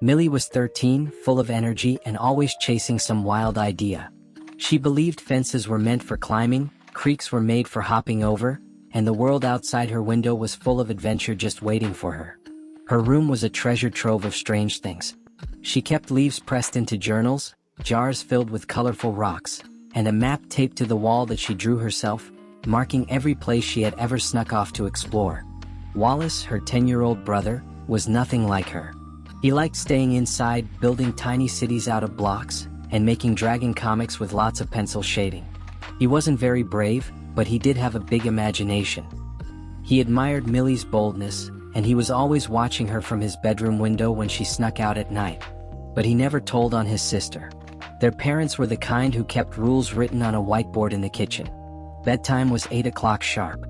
Millie was 13, full of energy and always chasing some wild idea. She believed fences were meant for climbing, creeks were made for hopping over, and the world outside her window was full of adventure just waiting for her. Her room was a treasure trove of strange things. She kept leaves pressed into journals, jars filled with colorful rocks, and a map taped to the wall that she drew herself, marking every place she had ever snuck off to explore. Wallace, her 10-year-old brother, was nothing like her. He liked staying inside, building tiny cities out of blocks, and making dragon comics with lots of pencil shading. He wasn't very brave, but he did have a big imagination. He admired Millie's boldness, and he was always watching her from his bedroom window when she snuck out at night. But he never told on his sister. Their parents were the kind who kept rules written on a whiteboard in the kitchen. Bedtime was 8 o'clock sharp.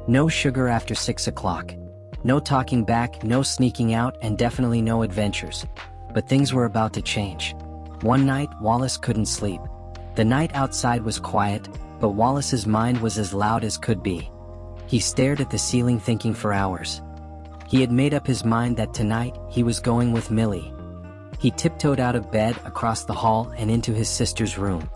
No sugar after 6 o'clock. No talking back, no sneaking out, and definitely no adventures. But things were about to change. One night, Wallace couldn't sleep. The night outside was quiet, but Wallace's mind was as loud as could be. He stared at the ceiling thinking for hours. He had made up his mind that tonight, he was going with Millie. He tiptoed out of bed, across the hall, and into his sister's room.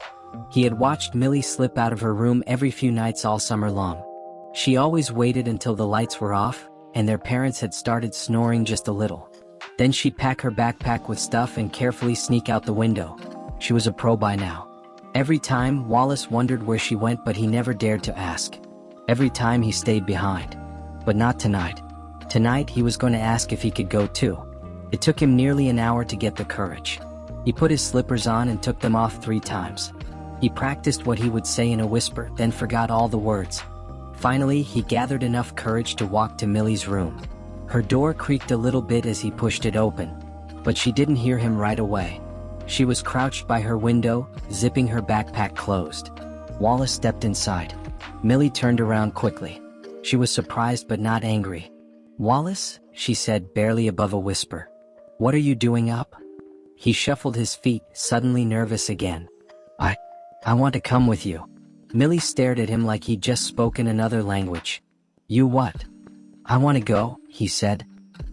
He had watched Millie slip out of her room every few nights all summer long. She always waited until the lights were off, and their parents had started snoring just a little. Then she'd pack her backpack with stuff and carefully sneak out the window. She was a pro by now. Every time, Wallace wondered where she went, but he never dared to ask. Every time he stayed behind. But not tonight. Tonight he was going to ask if he could go too. It took him nearly an hour to get the courage. He put his slippers on and took them off 3 times. He practiced what he would say in a whisper, then forgot all the words. Finally, he gathered enough courage to walk to Millie's room. Her door creaked a little bit as he pushed it open, but she didn't hear him right away. She was crouched by her window, zipping her backpack closed. Wallace stepped inside. Millie turned around quickly. She was surprised but not angry. "Wallace," she said, barely above a whisper. "What are you doing up?" He shuffled his feet, suddenly nervous again. I want to come with you." Millie stared at him like he'd just spoken another language. "You what?" "I want to go," he said.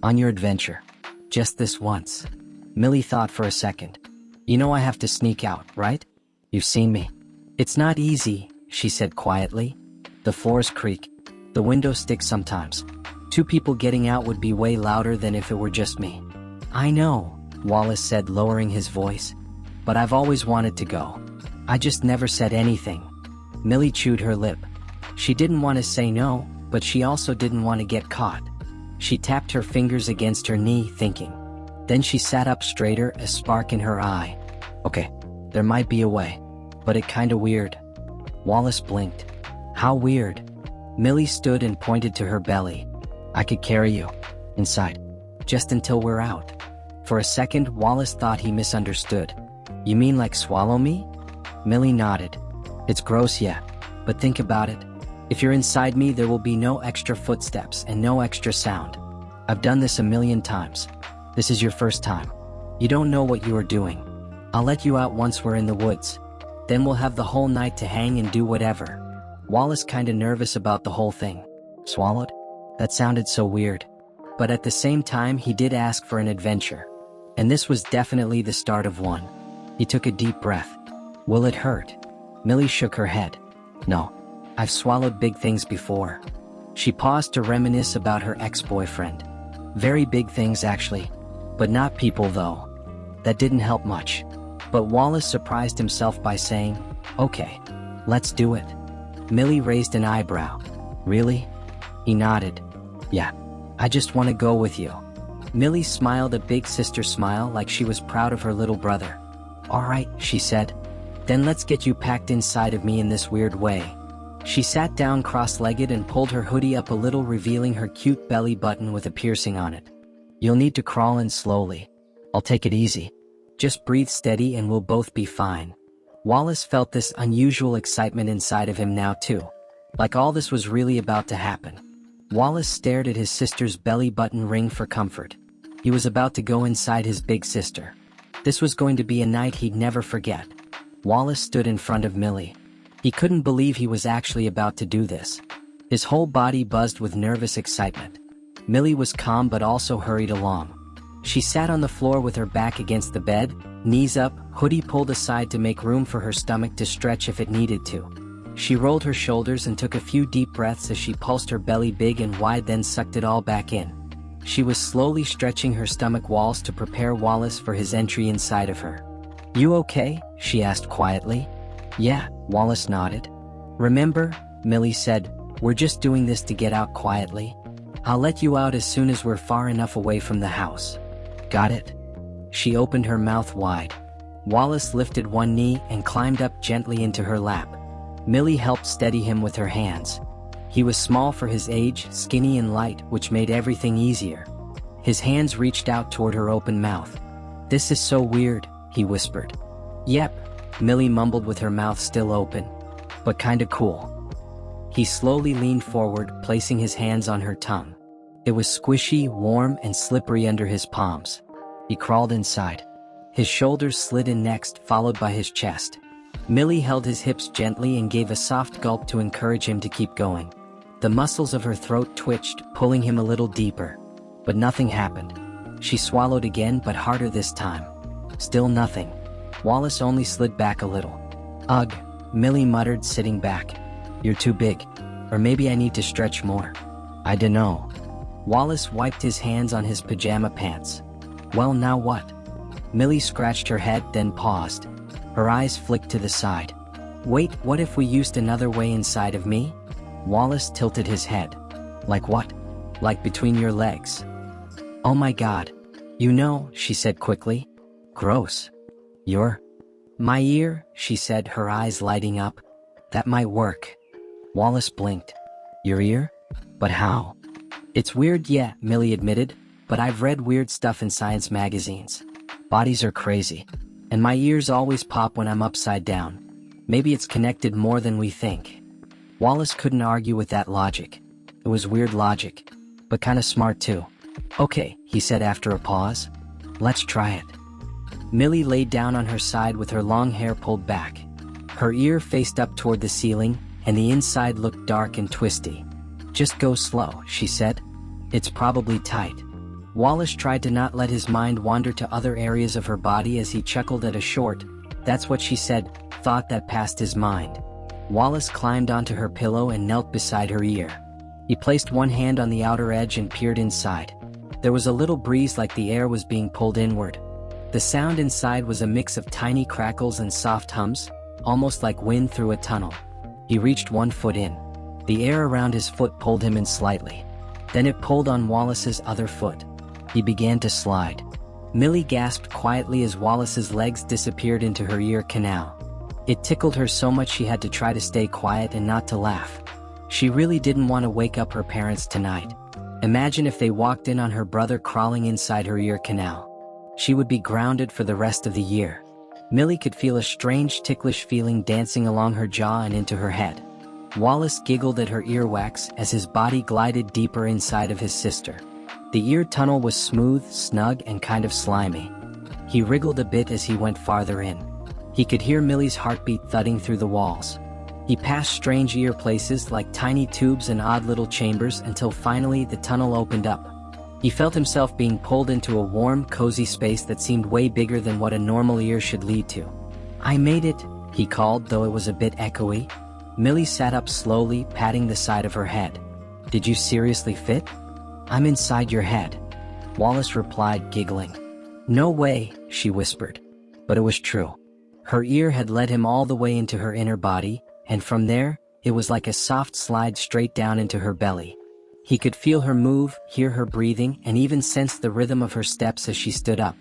"On your adventure. Just this once." Millie thought for a second. "You know I have to sneak out, right? You've seen me." "It's not easy," she said quietly. "The floors creak. The windows stick sometimes. 2 people getting out would be way louder than if it were just me." "I know," Wallace said, lowering his voice. "But I've always wanted to go. I just never said anything." Millie chewed her lip. She didn't want to say no, but she also didn't want to get caught. She tapped her fingers against her knee, thinking. Then she sat up straighter, a spark in her eye. "Okay, there might be a way, but it kinda weird." Wallace blinked. "How weird?" Millie stood and pointed to her belly. "I could carry you. Inside. Just until we're out." For a second, Wallace thought he misunderstood. "You mean like swallow me?" Millie nodded. "It's gross, yeah. But think about it. If you're inside me, there will be no extra footsteps and no extra sound. I've done this a million times. This is your first time. You don't know what you are doing. I'll let you out once we're in the woods. Then we'll have the whole night to hang and do whatever." Wallace kinda nervous about the whole thing. Swallowed? That sounded so weird. But at the same time, he did ask for an adventure. And this was definitely the start of one. He took a deep breath. "Will it hurt?" Millie shook her head. "No. I've swallowed big things before." She paused to reminisce about her ex-boyfriend. Very big things, actually. But not people, though. That didn't help much. But Wallace surprised himself by saying, "Okay, let's do it." Millie raised an eyebrow. "Really?" He nodded. "Yeah. I just want to go with you." Millie smiled a big sister smile like she was proud of her little brother. "All right," she said. "Then let's get you packed inside of me in this weird way." She sat down cross-legged and pulled her hoodie up a little, revealing her cute belly button with a piercing on it. "You'll need to crawl in slowly. I'll take it easy. Just breathe steady and we'll both be fine." Wallace felt this unusual excitement inside of him now too. Like all this was really about to happen. Wallace stared at his sister's belly button ring for comfort. He was about to go inside his big sister. This was going to be a night he'd never forget. Wallace stood in front of Millie. He couldn't believe he was actually about to do this. His whole body buzzed with nervous excitement. Millie was calm but also hurried along. She sat on the floor with her back against the bed, knees up, hoodie pulled aside to make room for her stomach to stretch if it needed to. She rolled her shoulders and took a few deep breaths as she pulsed her belly big and wide, then sucked it all back in. She was slowly stretching her stomach walls to prepare Wallace for his entry inside of her. "You okay?" she asked quietly. "Yeah," Wallace nodded. "Remember," Millie said, "we're just doing this to get out quietly. I'll let you out as soon as we're far enough away from the house. Got it?" She opened her mouth wide. Wallace lifted one knee and climbed up gently into her lap. Millie helped steady him with her hands. He was small for his age, skinny and light, which made everything easier. His hands reached out toward her open mouth. "This is so weird," he whispered. "Yep," Millie mumbled with her mouth still open. "But kinda cool." He slowly leaned forward, placing his hands on her tongue. It was squishy, warm, and slippery under his palms. He crawled inside. His shoulders slid in next, followed by his chest. Millie held his hips gently and gave a soft gulp to encourage him to keep going. The muscles of her throat twitched, pulling him a little deeper. But nothing happened. She swallowed again, but harder this time. Still nothing. Wallace only slid back a little. "Ugh," Millie muttered, sitting back. "You're too big. Or maybe I need to stretch more. I dunno." Wallace wiped his hands on his pajama pants. "Well, now what?" Millie scratched her head, then paused. Her eyes flicked to the side. "Wait, what if we used another way inside of me?" Wallace tilted his head. "Like what?" "Like between your legs." "Oh my God. You know," she said quickly. "Gross." "Your?" "My ear," she said, her eyes lighting up. "That might work." Wallace blinked. "Your ear? But how?" "It's weird, yeah," Millie admitted, "but I've read weird stuff in science magazines. Bodies are crazy. And my ears always pop when I'm upside down. Maybe it's connected more than we think." Wallace couldn't argue with that logic. It was weird logic, but kinda smart too. "Okay," he said after a pause. "Let's try it." Millie laid down on her side with her long hair pulled back. Her ear faced up toward the ceiling, and the inside looked dark and twisty. "Just go slow," she said. "It's probably tight." Wallace tried to not let his mind wander to other areas of her body as he chuckled at a short, "That's what she said," thought that passed his mind. Wallace climbed onto her pillow and knelt beside her ear. He placed one hand on the outer edge and peered inside. There was a little breeze, like the air was being pulled inward. The sound inside was a mix of tiny crackles and soft hums, almost like wind through a tunnel. He reached one foot in. The air around his foot pulled him in slightly. Then it pulled on Wallace's other foot. He began to slide. Millie gasped quietly as Wallace's legs disappeared into her ear canal. It tickled her so much she had to try to stay quiet and not to laugh. She really didn't want to wake up her parents tonight. Imagine if they walked in on her brother crawling inside her ear canal. She would be grounded for the rest of the year. Millie could feel a strange ticklish feeling dancing along her jaw and into her head. Wallace giggled at her earwax as his body glided deeper inside of his sister. The ear tunnel was smooth, snug, and kind of slimy. He wriggled a bit as he went farther in. He could hear Millie's heartbeat thudding through the walls. He passed strange ear places like tiny tubes and odd little chambers until finally the tunnel opened up. He felt himself being pulled into a warm, cozy space that seemed way bigger than what a normal ear should lead to. "I made it," he called, though it was a bit echoey. Millie sat up slowly, patting the side of her head. "Did you seriously fit?" "I'm inside your head," Wallace replied, giggling. "No way," she whispered. But it was true. Her ear had led him all the way into her inner body, and from there, it was like a soft slide straight down into her belly. He could feel her move, hear her breathing, and even sense the rhythm of her steps as she stood up.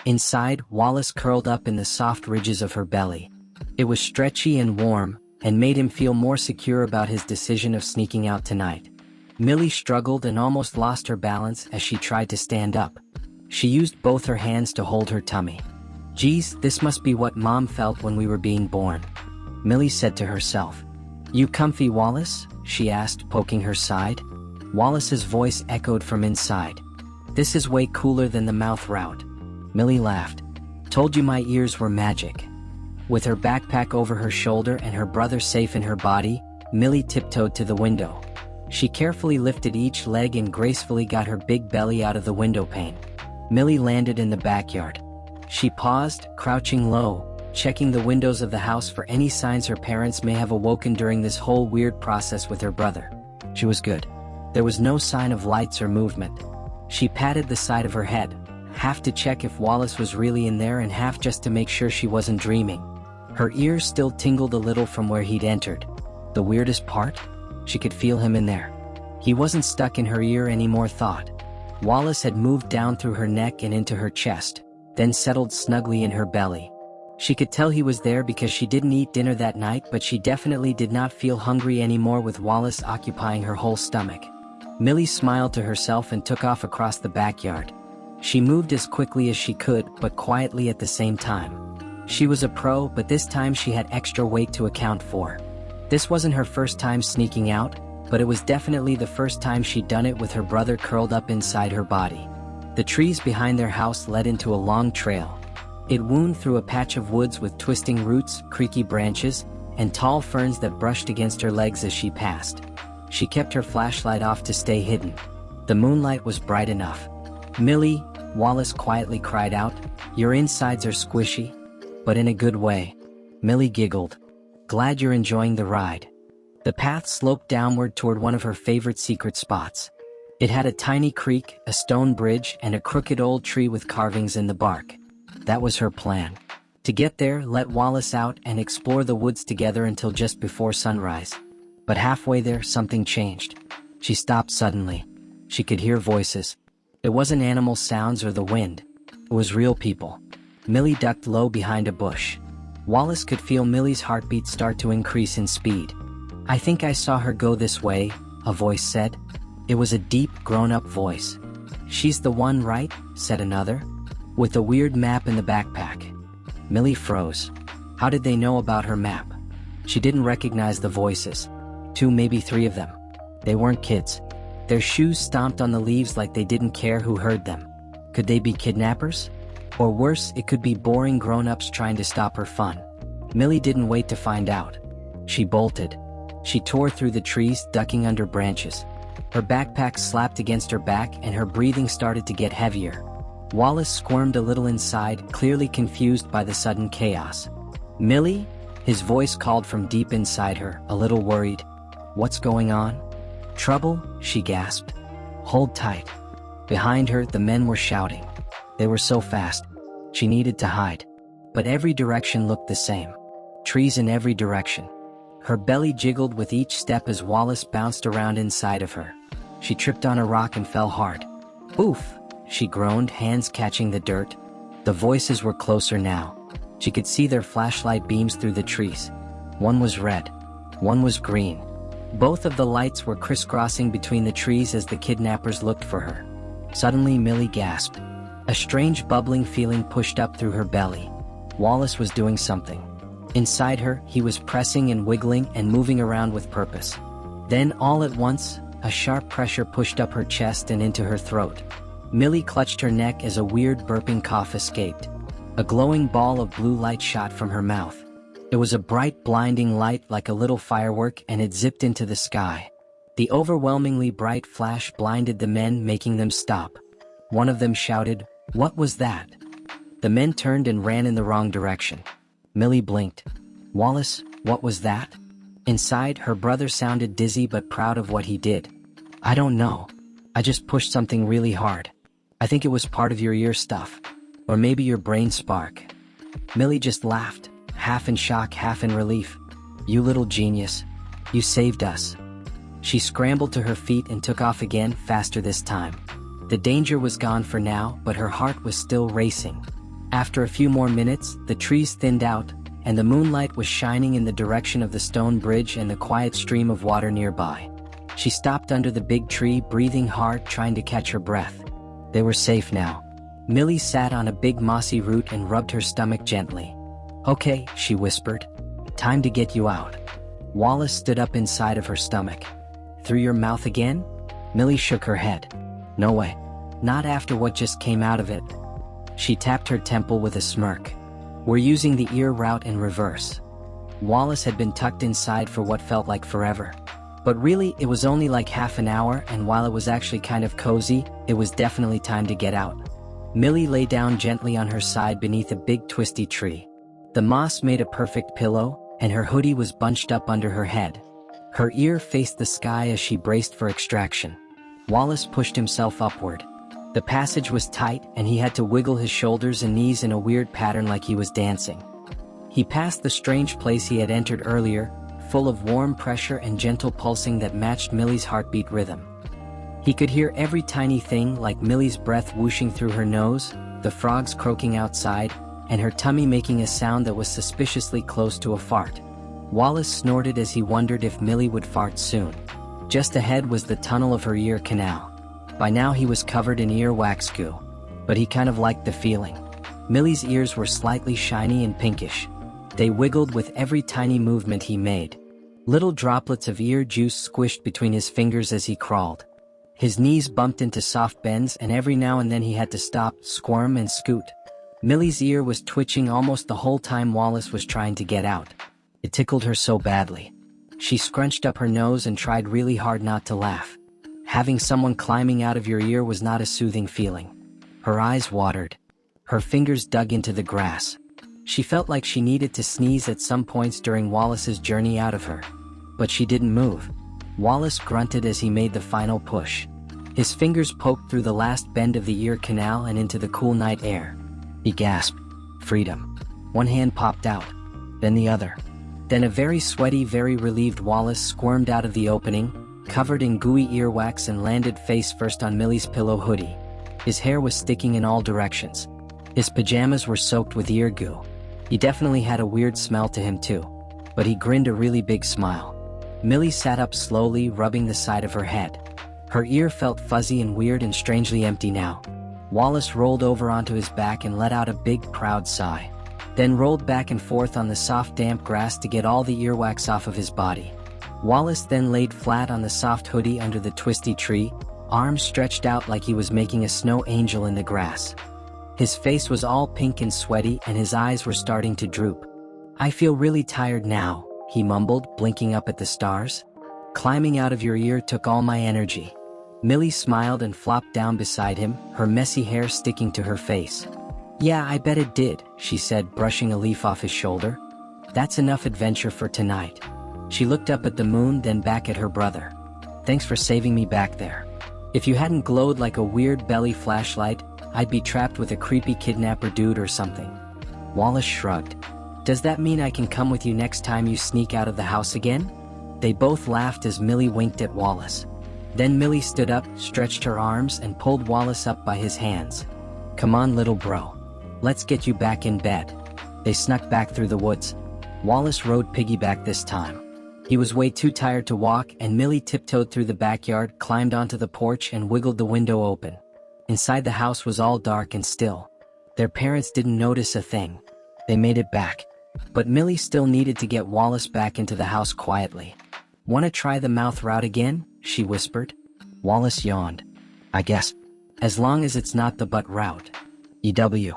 Inside, Wallace curled up in the soft ridges of her belly. It was stretchy and warm, and made him feel more secure about his decision of sneaking out tonight. Millie struggled and almost lost her balance as she tried to stand up. She used both her hands to hold her tummy. "Geez, this must be what Mom felt when we were being born," Millie said to herself. "You comfy, Wallace?" she asked, poking her side. Wallace's voice echoed from inside. "This is way cooler than the mouth route." Millie laughed. Told you my ears were magic. With her backpack over her shoulder and her brother safe in her body, Millie tiptoed to the window. She carefully lifted each leg and gracefully got her big belly out of the window pane. Millie landed in the backyard. She paused, crouching low, checking the windows of the house for any signs her parents may have awoken during this whole weird process with her brother. She was good. There was no sign of lights or movement. She patted the side of her head, half to check if Wallace was really in there and half just to make sure she wasn't dreaming. Her ears still tingled a little from where he'd entered. The weirdest part? She could feel him in there. He wasn't stuck in her ear anymore, thought. Wallace had moved down through her neck and into her chest, then settled snugly in her belly. She could tell he was there because she didn't eat dinner that night, but she definitely did not feel hungry anymore with Wallace occupying her whole stomach. Millie smiled to herself and took off across the backyard. She moved as quickly as she could, but quietly at the same time. She was a pro, but this time she had extra weight to account for. This wasn't her first time sneaking out, but it was definitely the first time she'd done it with her brother curled up inside her body. The trees behind their house led into a long trail. It wound through a patch of woods with twisting roots, creaky branches, and tall ferns that brushed against her legs as she passed. She kept her flashlight off to stay hidden. The moonlight was bright enough. "Millie," Wallace quietly cried out, "your insides are squishy." But in a good way. Millie giggled. "Glad you're enjoying the ride." The path sloped downward toward one of her favorite secret spots. It had a tiny creek, a stone bridge, and a crooked old tree with carvings in the bark. That was her plan. To get there, let Wallace out and explore the woods together until just before sunrise. But halfway there, something changed. She stopped suddenly. She could hear voices. It wasn't animal sounds or the wind. It was real people. Millie ducked low behind a bush. Wallace could feel Millie's heartbeat start to increase in speed. "I think I saw her go this way," a voice said. It was a deep, grown-up voice. "She's the one, right?" said another. "With a weird map in the backpack." Millie froze. How did they know about her map? She didn't recognize the voices. 2, maybe 3 of them. They weren't kids. Their shoes stomped on the leaves like they didn't care who heard them. Could they be kidnappers? Or worse, it could be boring grown-ups trying to stop her fun. Millie didn't wait to find out. She bolted. She tore through the trees, ducking under branches. Her backpack slapped against her back and her breathing started to get heavier. Wallace squirmed a little inside, clearly confused by the sudden chaos. "Millie?" His voice called from deep inside her, a little worried. "What's going on?" "Trouble?" she gasped. "Hold tight." Behind her, the men were shouting. They were so fast. She needed to hide. But every direction looked the same. Trees in every direction. Her belly jiggled with each step as Wallace bounced around inside of her. She tripped on a rock and fell hard. "Oof!" she groaned, hands catching the dirt. The voices were closer now. She could see their flashlight beams through the trees. One was red. One was green. Both of the lights were crisscrossing between the trees as the kidnappers looked for her. Suddenly, Millie gasped. A strange bubbling feeling pushed up through her belly. Wallace was doing something. Inside her, he was pressing and wiggling and moving around with purpose. Then, all at once, a sharp pressure pushed up her chest and into her throat. Millie clutched her neck as a weird burping cough escaped. A glowing ball of blue light shot from her mouth. It was a bright, blinding light like a little firework, and it zipped into the sky. The overwhelmingly bright flash blinded the men, making them stop. One of them shouted, "What was that?" The men turned and ran in the wrong direction. Millie blinked. "Wallace, what was that?" Inside, her brother sounded dizzy but proud of what he did. "I don't know. I just pushed something really hard. I think it was part of your ear stuff. Or maybe your brain spark." Millie just laughed, half in shock, half in relief. "You little genius. You saved us." She scrambled to her feet and took off again, faster this time. The danger was gone for now, but her heart was still racing. After a few more minutes, the trees thinned out, and the moonlight was shining in the direction of the stone bridge and the quiet stream of water nearby. She stopped under the big tree, breathing hard, trying to catch her breath. They were safe now. Millie sat on a big mossy root and rubbed her stomach gently. "Okay," she whispered. "Time to get you out." Wallace stood up inside of her stomach. "Through your mouth again?" Millie shook her head. "No way. Not after what just came out of it." She tapped her temple with a smirk. "We're using the ear route in reverse." Wallace had been tucked inside for what felt like forever. But really, it was only like half an hour, and while it was actually kind of cozy, it was definitely time to get out. Millie lay down gently on her side beneath a big twisty tree. The moss made a perfect pillow, and her hoodie was bunched up under her head. Her ear faced the sky as she braced for extraction. Wallace pushed himself upward. The passage was tight, and he had to wiggle his shoulders and knees in a weird pattern like he was dancing. He passed the strange place he had entered earlier, full of warm pressure and gentle pulsing that matched Millie's heartbeat rhythm. He could hear every tiny thing, like Millie's breath whooshing through her nose, the frogs croaking outside, and her tummy making a sound that was suspiciously close to a fart. Wallace snorted as he wondered if Millie would fart soon. Just ahead was the tunnel of her ear canal. By now he was covered in earwax goo, but he kind of liked the feeling. Millie's ears were slightly shiny and pinkish. They wiggled with every tiny movement he made. Little droplets of ear juice squished between his fingers as he crawled. His knees bumped into soft bends, and every now and then he had to stop, squirm, and scoot. Millie's ear was twitching almost the whole time Wallace was trying to get out. It tickled her so badly. She scrunched up her nose and tried really hard not to laugh. Having someone climbing out of your ear was not a soothing feeling. Her eyes watered. Her fingers dug into the grass. She felt like she needed to sneeze at some points during Wallace's journey out of her. But she didn't move. Wallace grunted as he made the final push. His fingers poked through the last bend of the ear canal and into the cool night air. He gasped. Freedom. One hand popped out. Then the other. Then a very sweaty, very relieved Wallace squirmed out of the opening, covered in gooey earwax, and landed face first on Millie's pillow hoodie. His hair was sticking in all directions. His pajamas were soaked with ear goo. He definitely had a weird smell to him too. But he grinned a really big smile. Millie sat up slowly, rubbing the side of her head. Her ear felt fuzzy and weird and strangely empty now. Wallace rolled over onto his back and let out a big, proud sigh. Then rolled back and forth on the soft, damp grass to get all the earwax off of his body. Wallace then laid flat on the soft hoodie under the twisty tree, arms stretched out like he was making a snow angel in the grass. His face was all pink and sweaty, and his eyes were starting to droop. "I feel really tired now," he mumbled, blinking up at the stars. "Climbing out of your ear took all my energy." Millie smiled and flopped down beside him, her messy hair sticking to her face. "Yeah, I bet it did," she said, brushing a leaf off his shoulder. "That's enough adventure for tonight." She looked up at the moon, then back at her brother. "Thanks for saving me back there. If you hadn't glowed like a weird belly flashlight, I'd be trapped with a creepy kidnapper dude or something." Wallace shrugged. "Does that mean I can come with you next time you sneak out of the house again?" They both laughed as Millie winked at Wallace. Then Millie stood up, stretched her arms, and pulled Wallace up by his hands. "Come on, little bro. Let's get you back in bed." They snuck back through the woods. Wallace rode piggyback this time. He was way too tired to walk, and Millie tiptoed through the backyard, climbed onto the porch, and wiggled the window open. Inside the house was all dark and still. Their parents didn't notice a thing. They made it back. But Millie still needed to get Wallace back into the house quietly. "Wanna try the mouth route again?" she whispered. Wallace yawned. "I guess. As long as it's not the butt route." "EW.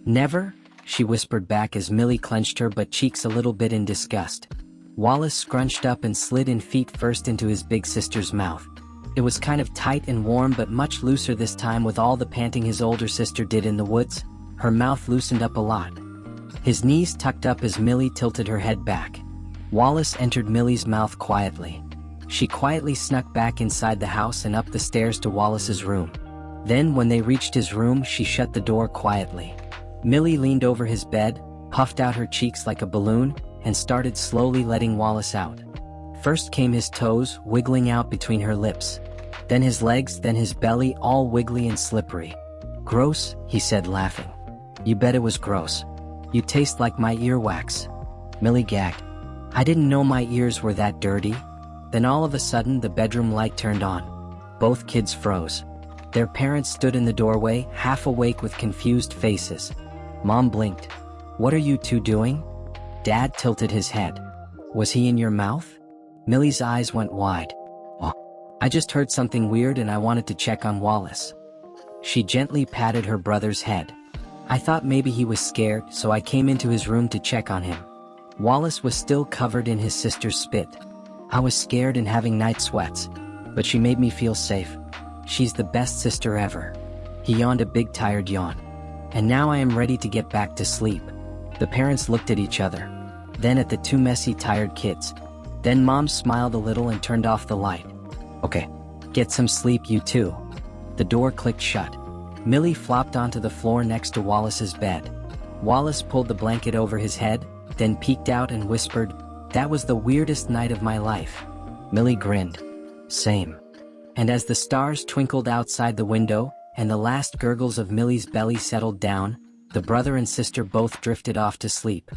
Never?" she whispered back as Millie clenched her butt cheeks a little bit in disgust. Wallace scrunched up and slid in feet first into his big sister's mouth. It was kind of tight and warm, but much looser this time with all the panting his older sister did in the woods. Her mouth loosened up a lot. His knees tucked up as Millie tilted her head back. Wallace entered Millie's mouth quietly. She quietly snuck back inside the house and up the stairs to Wallace's room. Then, when they reached his room, she shut the door quietly. Millie leaned over his bed, puffed out her cheeks like a balloon, and started slowly letting Wallace out. First came his toes, wiggling out between her lips. Then his legs, then his belly, all wiggly and slippery. "Gross," he said, laughing. "You bet it was gross. You taste like my earwax." Millie gagged. "I didn't know my ears were that dirty." Then all of a sudden the bedroom light turned on. Both kids froze. Their parents stood in the doorway, half awake with confused faces. Mom blinked. "What are you two doing?" Dad tilted his head. "Was he in your mouth?" Millie's eyes went wide. "Oh, I just heard something weird and I wanted to check on Wallace." She gently patted her brother's head. I thought maybe he was scared, so I came into his room to check on him. Wallace was still covered in his sister's spit. I was scared and having night sweats, but she made me feel safe. She's the best sister ever. He yawned a big tired yawn. And now I am ready to get back to sleep. The parents looked at each other, then at the two messy, tired kids. Then Mom smiled a little and turned off the light. Okay, get some sleep you too. The door clicked shut. Millie flopped onto the floor next to Wallace's bed. Wallace pulled the blanket over his head, then peeked out and whispered, "That was the weirdest night of my life." Millie grinned. Same. And as the stars twinkled outside the window, and the last gurgles of Millie's belly settled down, the brother and sister both drifted off to sleep.